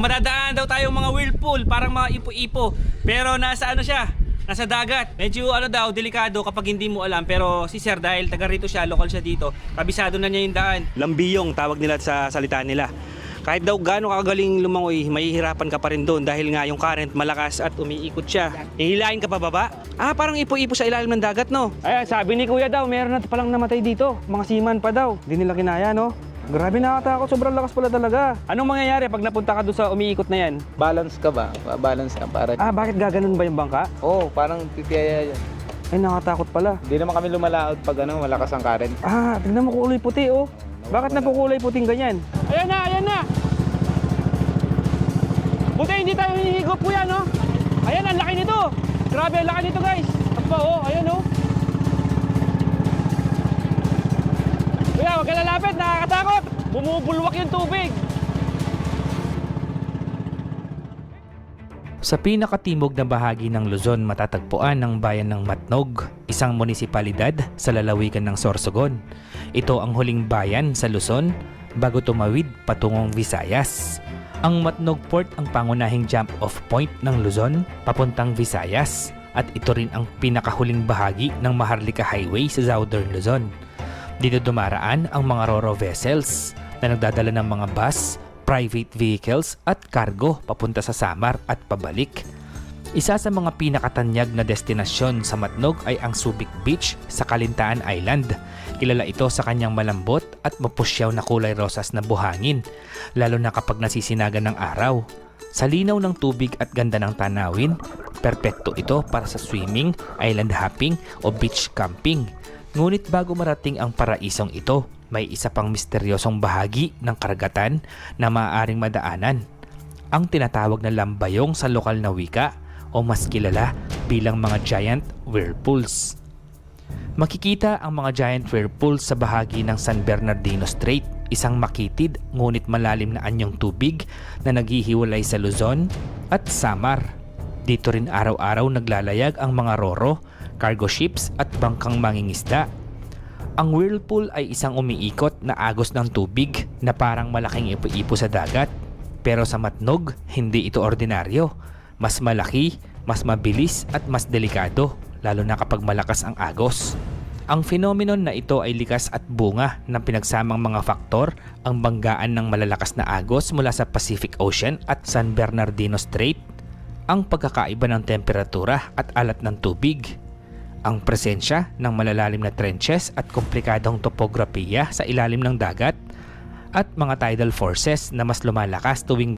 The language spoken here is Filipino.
Madadaan daw tayong mga whirlpool, parang mga ipo-ipo. Pero nasa ano siya? Nasa dagat. Medyo ano daw, delikado kapag hindi mo alam. Pero si Sir, dahil taga rito siya, local siya dito, kabisado na niya yung daan. Lambiyong tawag nila sa salita nila. Kahit daw gaano kagaling lumangoy, mahihirapan ka pa rin doon dahil nga yung current malakas at umiikot siya. Hihilahin ka pa baba? Parang ipo-ipo sa ilalim ng dagat, no? Ay, sabi ni Kuya daw, meron na palang namatay dito. Mga seaman pa daw. Hindi nila kinaya, no? Grabe, nakakatakot. Sobrang lakas pala talaga. Anong mangyayari pag napunta ka doon sa umiikot na yan? Balance ka ba? Balance ka para... Bakit gaganon ba yung bangka? Oo, parang titiyaya yan. Ay, nakakatakot pala. Hindi naman kami lumalaot pag malakas ang current. Tignan mo kulay puti, oh. Bakit napukulay puting ganyan? Ayan na, ayan na! Buti hindi tayo hinihigop po yan, no? Ayan, ang laki nito! Grabe, ang laki nito, guys! Aba, oh, ayan, oh. Kuya, huwag ka lalapit, nakakatakot! Bumubulwak yung tubig! Sa pinakatimog na bahagi ng Luzon matatagpuan ang bayan ng Matnog, isang munisipalidad sa lalawigan ng Sorsogon. Ito ang huling bayan sa Luzon bago tumawid patungong Visayas. Ang Matnog Port ang pangunahing jump-off point ng Luzon papuntang Visayas at ito rin ang pinakahuling bahagi ng Maharlika Highway sa Southern Luzon. Dito dumaraan ang mga ro-ro vessels na nagdadala ng mga bus, private vehicles at cargo papunta sa Samar at pabalik. Isa sa mga pinakatanyag na destinasyon sa Matnog ay ang Subic Beach sa Calintaan Island. Kilala ito sa kanyang malambot at mapusyaw na kulay rosas na buhangin, lalo na kapag nasisinagan ng araw. Sa linaw ng tubig at ganda ng tanawin, perpekto ito para sa swimming, island hopping o beach camping. Ngunit bago marating ang paraisong ito, may isa pang misteryosong bahagi ng karagatan na maaaring madaanan. Ang tinatawag na lambayong sa lokal na wika o mas kilala bilang mga giant whirlpools. Makikita ang mga giant whirlpools sa bahagi ng San Bernardino Strait, isang makitid ngunit malalim na anyong tubig na naghihiwalay sa Luzon at Samar. Dito rin araw-araw naglalayag ang mga roro, cargo ships at bangkang mangingisda. Ang whirlpool ay isang umiikot na agos ng tubig na parang malaking ipo-ipo sa dagat. Pero sa Matnog, hindi ito ordinaryo. Mas malaki, mas mabilis at mas delikado, lalo na kapag malakas ang agos. Ang phenomenon na ito ay likas at bunga ng pinagsamang mga faktor, ang banggaan ng malalakas na agos mula sa Pacific Ocean at San Bernardino Strait, ang pagkakaiba ng temperatura at alat ng tubig, ang presensya ng malalalim na trenches at komplikadong topografiya sa ilalim ng dagat, at mga tidal forces na mas lumalakas tuwing